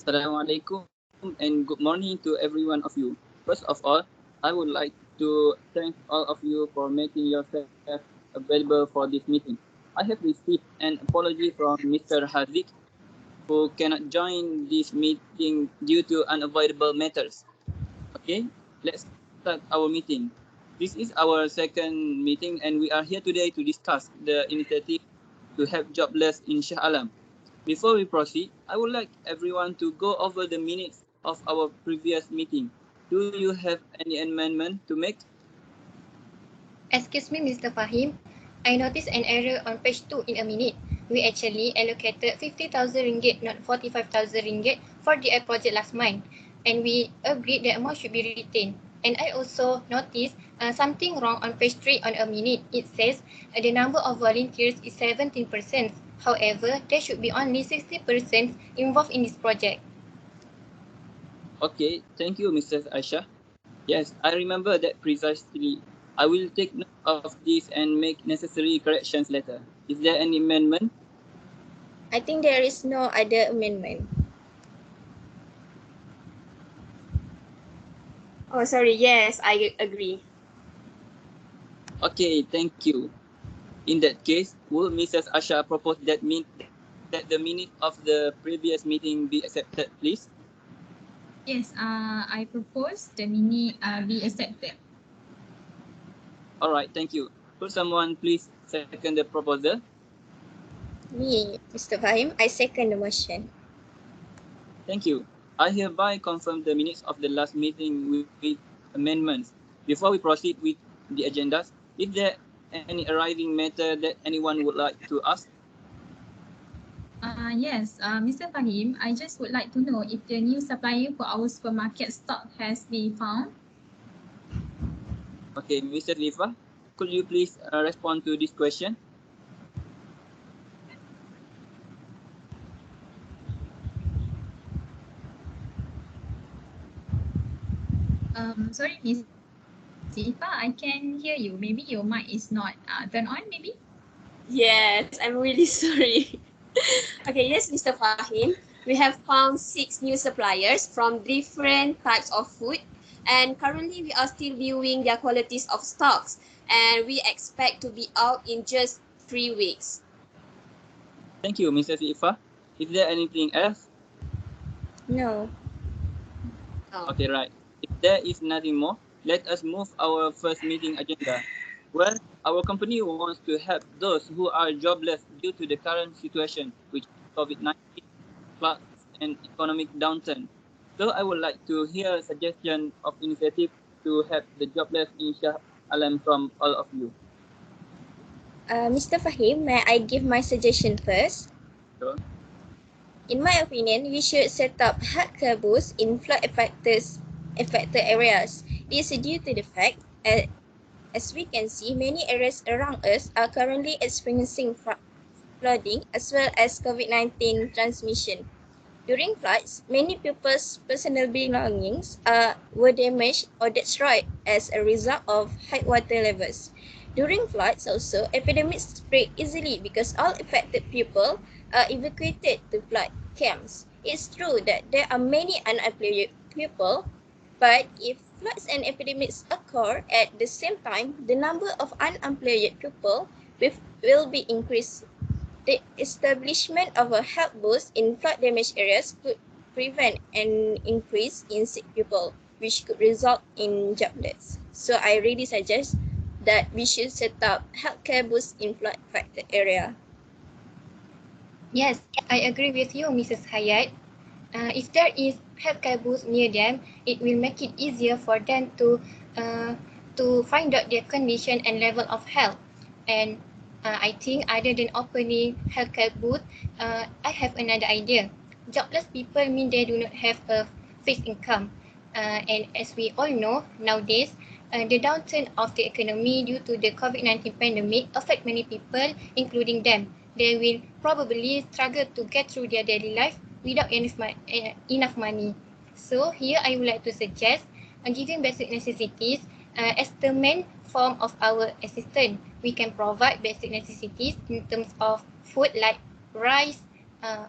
Assalamualaikum and good morning to every one of you. First of all, I would like to thank all of you for making yourself available for this meeting. I have received an apology from Mr. Haziq, who cannot join this meeting due to unavoidable matters. Okay, let's start our meeting. This is our second meeting and we are here today to discuss the initiative to help jobless in Shah Alam. Before we proceed, I would like everyone to go over the minutes of our previous meeting. Do you have any amendment to make? Excuse me, Mr. Fahim. I noticed an error on page 2 in a minute. We actually allocated 50,000 ringgit, not 45,000 ringgit for the project last month. And we agreed the amount should be retained. And I also noticed something wrong on page 3 on a minute. It says the number of volunteers is 17%. However, there should be only 60% involved in this project. Okay, thank you, Mrs. Aisha. Yes, I remember that precisely. I will take note of this and make necessary corrections later. Is there any amendment? I think there is no other amendment. Oh, sorry. Yes, I agree. Okay, thank you. In that case, will Mrs. Asha propose that the minute of the previous meeting be accepted, please? Yes, I propose the minute be accepted. All right, thank you. Could someone please second the proposal? Me, Mr. Fahim, I second the motion. Thank you. I hereby confirm the minutes of the last meeting with amendments. Before we proceed with the agendas, is there any arising matter that anyone would like to ask? Yes, Mr. Fahim, I just would like to know if the new supplier for our supermarket stock has been found. Okay, Mr. Lifa, could you please respond to this question? Sorry, Miss Ifa, I can hear you. Maybe your mic is not turned on, maybe? Yes, I'm really sorry. Okay, yes, Mr. Fahim. We have found 6 new suppliers from different types of food, and currently we are still viewing their qualities of stocks, and we expect to be out in just 3 weeks. Thank you, Mrs. Ifa. Is there anything else? No. Oh. Okay, right. If there is nothing more, let us move our first meeting agenda, where our company wants to help those who are jobless due to the current situation, which is COVID-19, floods, and economic downturn. So I would like to hear a suggestion of initiative to help the jobless in Shah Alam from all of you. Mr. Fahim, may I give my suggestion first? Sure. In my opinion, we should set up healthcare booths in affected areas. This is due to the fact, as we can see, many areas around us are currently experiencing flooding as well as COVID-19 transmission. During floods, many people's personal belongings were damaged or destroyed as a result of high water levels. During floods also, epidemics spread easily because all affected people are evacuated to flood camps. It's true that there are many unemployed people, but if floods and epidemics occur at the same time, the number of unemployed people will be increased. The establishment of a health booth in flood-damaged areas could prevent an increase in sick people, which could result in jobless. So I really suggest that we should set up healthcare booths in flood-affected area. Yes, I agree with you, Mrs. Hayat. If there is healthcare booth near them, it will make it easier for them to find out their condition and level of health. And I think other than opening healthcare booth, I have another idea. Jobless people mean they do not have a fixed income. And as we all know, nowadays, the downturn of the economy due to the COVID-19 pandemic affect many people, including them. They will probably struggle to get through their daily life without enough money. So here I would like to suggest giving basic necessities as the main form of our assistance. We can provide basic necessities in terms of food like rice,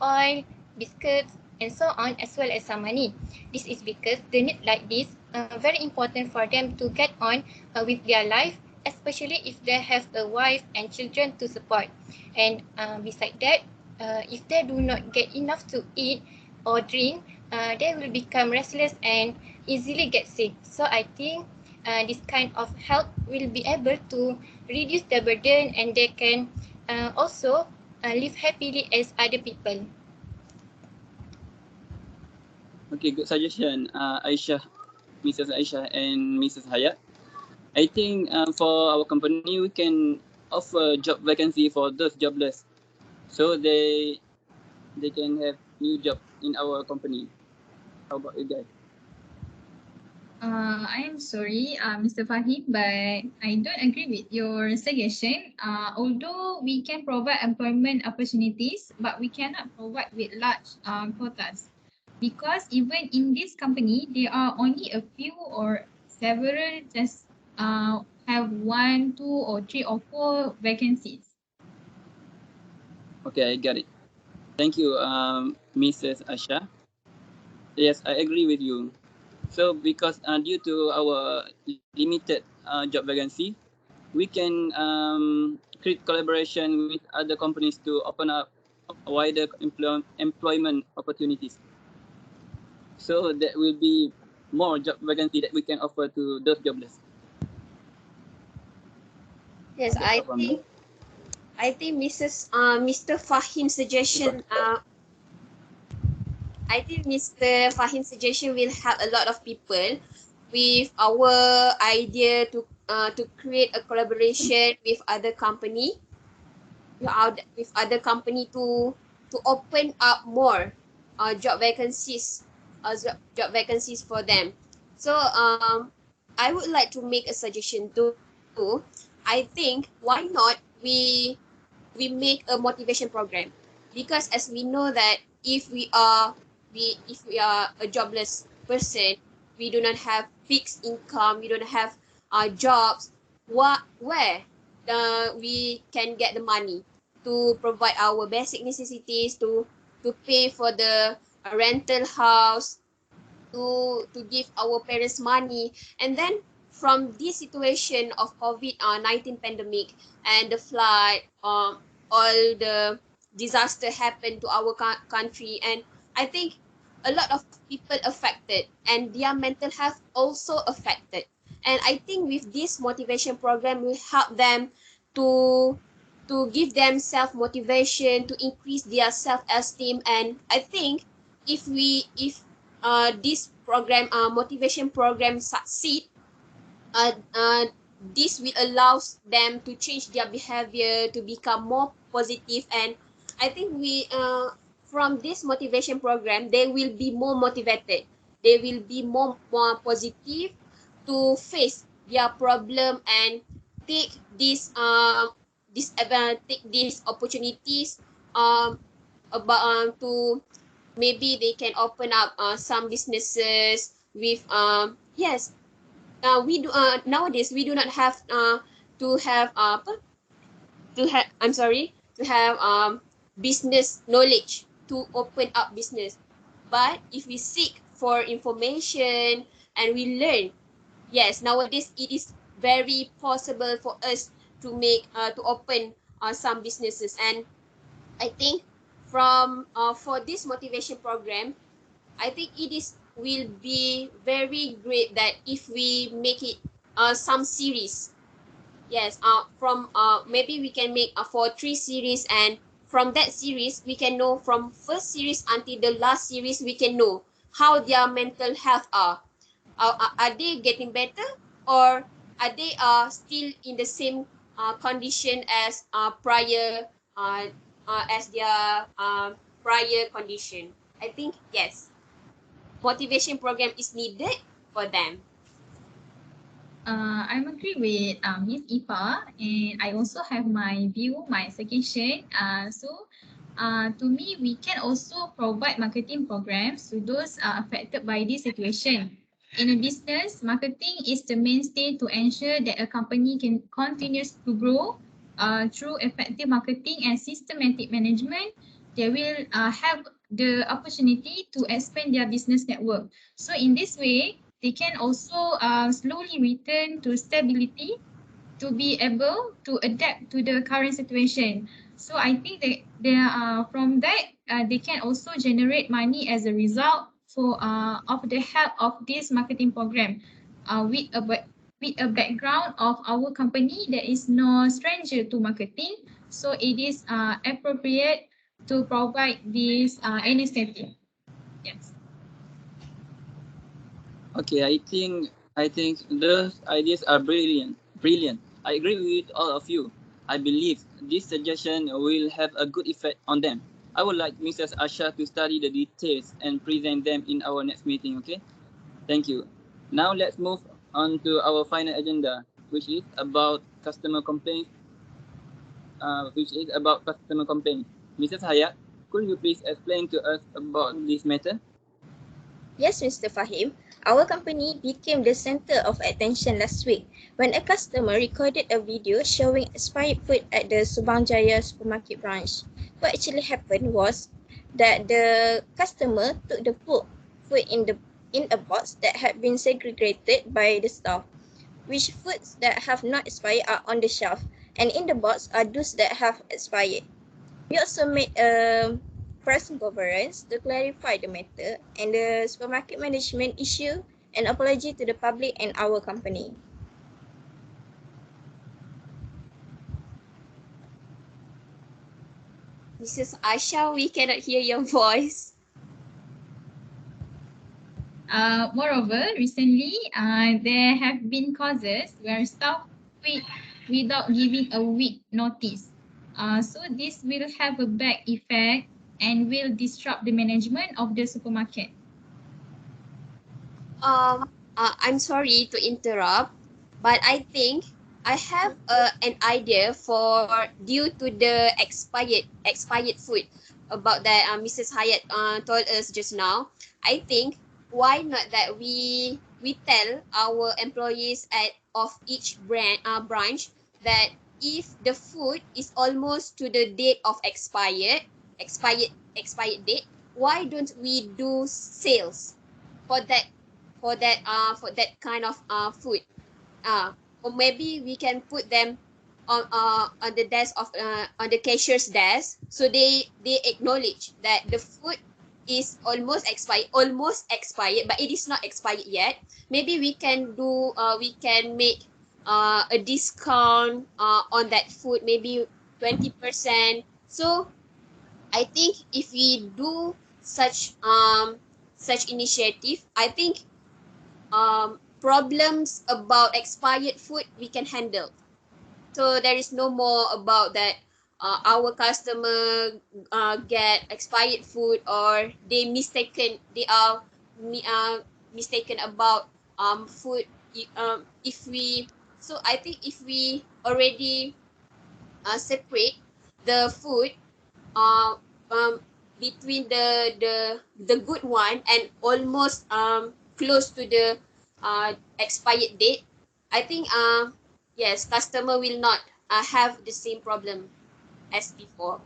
oil, biscuits, and so on, as well as some money. This is because the need like this very important for them to get on with their life, especially if they have a wife and children to support. And beside that, if they do not get enough to eat or drink, they will become restless and easily get sick. So I think this kind of help will be able to reduce the burden, and they can also live happily as other people. Okay, good suggestion, Aisyah, Mrs. Aisyah and Mrs. Hayat. I think for our company, we can offer job vacancy for those jobless, so they can have new job in our company. How about you guys? I am sorry, Mr. Fahim, but I don't agree with your suggestion. Although we can provide employment opportunities, but we cannot provide with large quotas, because even in this company, there are only a few or several just have 1, 2, or 3 or 4 vacancies. Okay, I got it. Thank you, Mrs. Asha. Yes, I agree with you. So because due to our limited job vacancy, we can create collaboration with other companies to open up wider employment opportunities. So there will be more job vacancy that we can offer to those jobless. Yes, I think Mr. Fahim's suggestion I think Mr. Fahim's suggestion will help a lot of people with our idea to create a collaboration with other company, with other company to open up more job vacancies for them. So I would like to make a suggestion too. I think why not we make a motivation program, because as we know that if we are a jobless person, we do not have fixed income, we don't have jobs, where we can get the money to provide our basic necessities, to pay for the rental house, to give our parents money. And then from this situation of COVID-19 pandemic and the flood, all the disaster happened to our country, and I think a lot of people affected and their mental health also affected. And I think with this motivation program will help them to give them self motivation, to increase their self esteem. And I think if this program motivation program succeed, this will allow them to change their behavior, to become more positive. And I think we from this motivation program, they will be more motivated, they will be more positive to face their problem and take take these opportunities about to maybe they can open up some businesses with yes, we do nowadays we do not have to have to have business knowledge to open up business. But if we seek for information and we learn, yes, nowadays it is very possible for us to make to open some businesses. And I think from for this motivation program, I think it is will be very great that if we make it some series. Yes, from maybe we can make for 3 series, and from that series we can know, from first series until the last series, we can know how their mental health are. Are they getting better, or are they still in the same condition as prior as their prior condition? I think yes, motivation program is needed for them. I agree with Ms. IFFAH, and I also have my view, my suggestion. To me, we can also provide marketing programs to those affected by this situation. In a business, marketing is the mainstay to ensure that a company can continue to grow. Through effective marketing and systematic management, they will help the opportunity to expand their business network. So in this way, they can also slowly return to stability to be able to adapt to the current situation. So I think that from that they can also generate money as a result for of the help of this marketing program with a background of our company that is no stranger to marketing. So it is appropriate to provide this initiative. Yes. Okay, I think those ideas are brilliant. Brilliant. I agree with all of you. I believe this suggestion will have a good effect on them. I would like Mrs. Asha to study the details and present them in our next meeting, okay? Thank you. Now let's move on to our final agenda, which is about customer complaints. Mrs. Hayat, could you please explain to us about this matter? Yes, Mr. Fahim. Our company became the center of attention last week when a customer recorded a video showing expired food at the Subang Jaya supermarket branch. What actually happened was that the customer took the food in a box that had been segregated by the staff, which foods that have not expired are on the shelf, and in the box are those that have expired. We also made a press conference to clarify the matter, and the supermarket management issued an apology to the public and our company. Mrs. Asha, we cannot hear your voice. Moreover, recently there have been causes where staff quit without giving a week notice. So this will have a back effect and will disrupt the management of the supermarket. I'm sorry to interrupt, but I think I have an idea for due to the expired food about that Mrs. Hayat told us just now. I think why not that we tell our employees of each branch that if the food is almost to the date of expired date, why don't we do sales for that for that kind of food, or maybe we can put them on the desk of on the cashier's desk, so they acknowledge that the food is almost expired, but it is not expired yet. Maybe we can do we can make a discount on that food, maybe 20%. So I think if we do such initiative, I think problems about expired food we can handle. So there is no more about that our customer get expired food, or they are mistaken about food. If we So I think if we already separate the food uh, um, between the good one and almost close to the expired date, I think yes, customer will not have the same problem as before.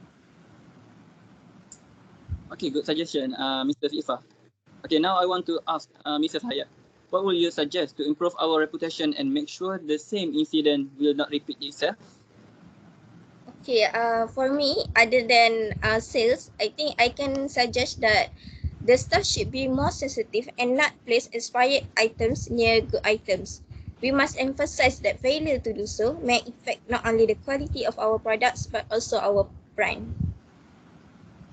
Okay, good suggestion, Mr. IFFAH. Okay, now I want to ask Mrs. Hayat, what will you suggest to improve our reputation and make sure the same incident will not repeat itself? Okay, for me, other than sales, I think I can suggest that the staff should be more sensitive and not place expired items near good items. We must emphasize that failure to do so may affect not only the quality of our products but also our brand.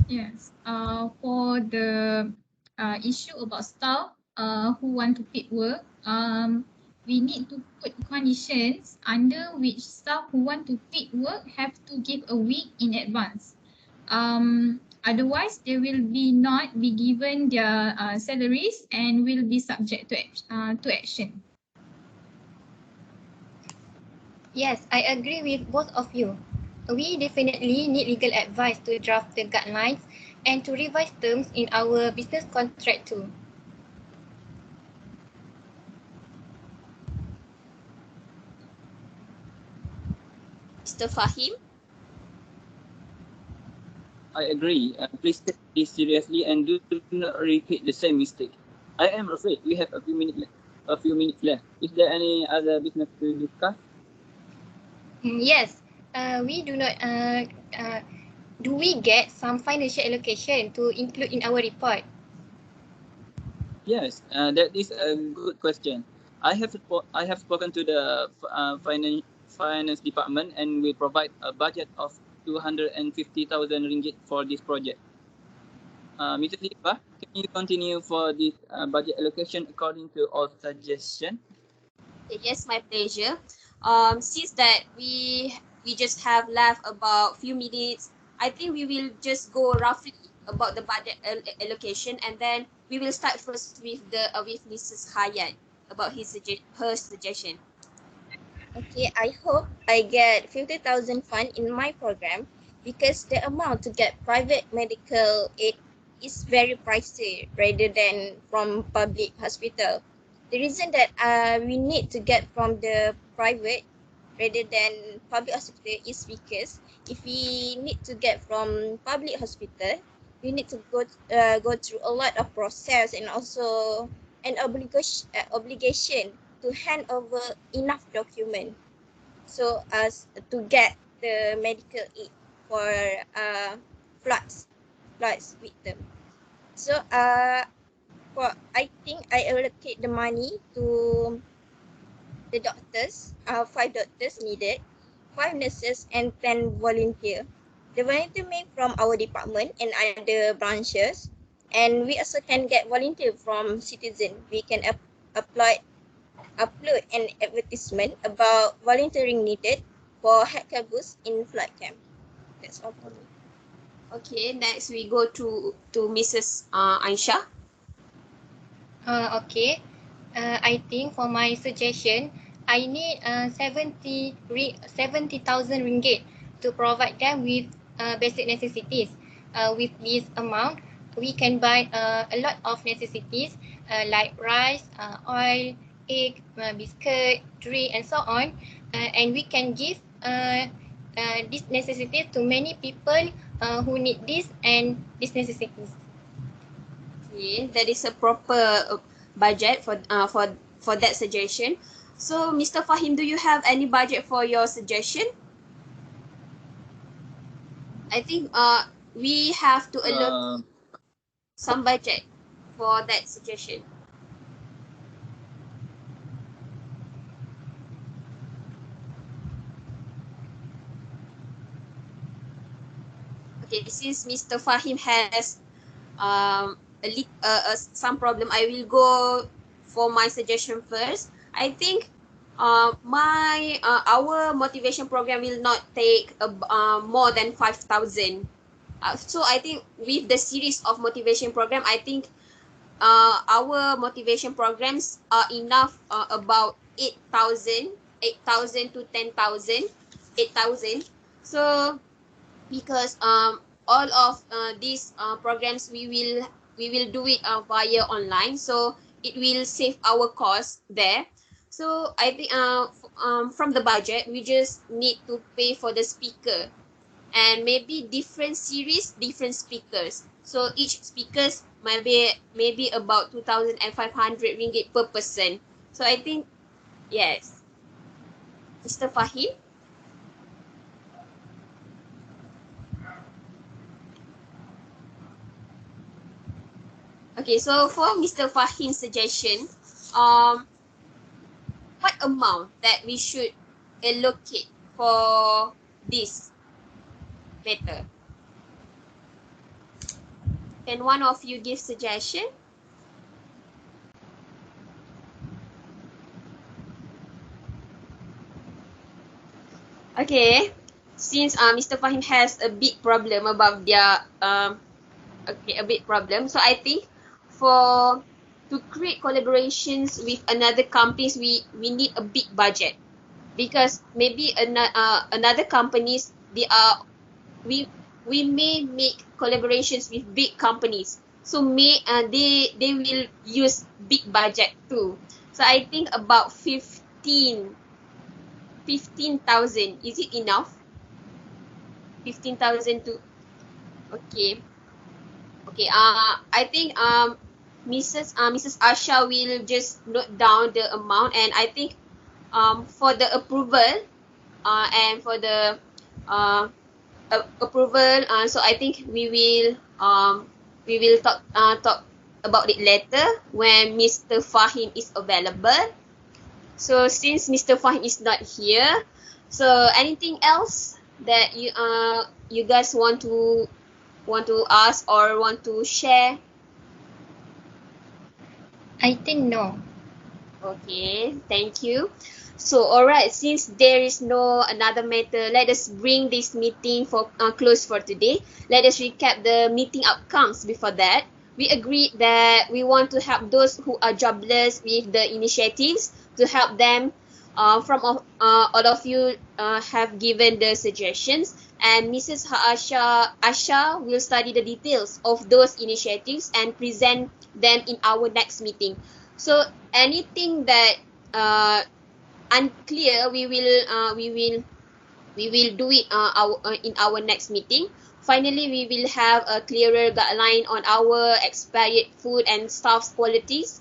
Yes. For the issue about staff who want to quit work, we need to put conditions under which staff who want to quit work have to give a week in advance. Otherwise, they will not be given their salaries and will be subject to action. Yes, I agree with both of you. We definitely need legal advice to draft the guidelines and to revise terms in our business contract too. Mr. Fahim? I agree. Please take this seriously and do not repeat the same mistake. I am afraid we have a few minutes left. Is there any other business to discuss? Yes, we do not. Do we get some financial allocation to include in our report? Yes, that is a good question. I have spoken to the finance department and we provide a budget of 250,000 ringgit for this project. Mr. Iffah, can you continue for this budget allocation according to our suggestion? Yes, my pleasure. Since that we just have left about few minutes, I think we will just go roughly about the budget allocation, and then we will start first with with Mrs. Hayat about her suggestion. Okay, I hope I get 50,000 fund in my program because the amount to get private medical aid is very pricey rather than from public hospital. The reason that we need to get from the private rather than public hospital is because if we need to get from public hospital, we need to go through a lot of process and also an obligation to hand over enough document so as to get the medical aid for floods victim. So for I think I allocate the money to the doctors, 5 doctors needed, 5 nurses and 10 volunteer. The volunteer made from our department and other branches, and we also can get volunteer from citizen. We can upload an advertisement about volunteering needed for healthcare boost in flood camp. That's all for me. Okay, next we go to Mrs. Aisyah. Okay. I think for my suggestion, I need 70,000 ringgit to provide them with basic necessities. With this amount, we can buy a lot of necessities like rice, oil, egg, biscuit, drink, and so on. And we can give these necessities to many people who need this and these necessities. Okay, that is a proper budget for that suggestion. So, Mr. Fahim, do you have any budget for your suggestion? I think we have to allocate some budget for that suggestion. Okay, since Mr. Fahim has some problem, I will go for my suggestion first. I think our motivation program will not take more than 5,000. So I think with the series of motivation program, I think our motivation programs are enough about 8,000 to 10,000, 8,000. So because all of these programs we will do it via online, so it will save our cost there. So I think from the budget we just need to pay for the speaker and maybe different series, different speakers. So each speakers might be maybe about 2,500 ringgit per person. So I think yes, Mr. Fahim. Okay, so for Mr. Fahim's suggestion, what amount that we should allocate for this matter? Can one of you give suggestion? Okay, since Mr. Fahim has a big problem about their a big problem, so I think to create collaborations with another companies, we need a big budget, because maybe another companies we may make collaborations with big companies, so they will use big budget too. So I think about 15,000. Is it enough? 15,000 to Okay. Okay. I think Mrs. Asha will just note down the amount, and I think for the approval and for the approval, so I think we will talk about it later when Mr. Fahim is available. So since Mr. Fahim is not here, so anything else that you guys want to ask or want to share? I think no. Okay, thank you. So, alright, since there is no another matter, let us bring this meeting for close for today. Let us recap the meeting outcomes. Before that, we agreed that we want to help those who are jobless with the initiatives to help them. All of you have given the suggestions, and Mrs. Asha will study the details of those initiatives and present them in our next meeting. So anything that unclear, we will do it in our next meeting. Finally, we will have a clearer guideline on our expired food and staff's qualities.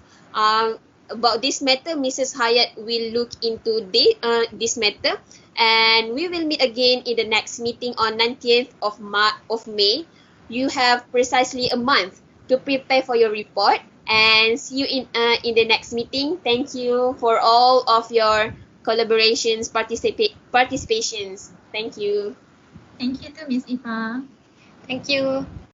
About this matter, Mrs. Hayat will look into this matter, and we will meet again in the next meeting on 19th of May. You have precisely a month to prepare for your report, and see you in the next meeting. Thank you for all of your collaborations, participations. Thank you. Thank you to Miss Ifa. Thank you.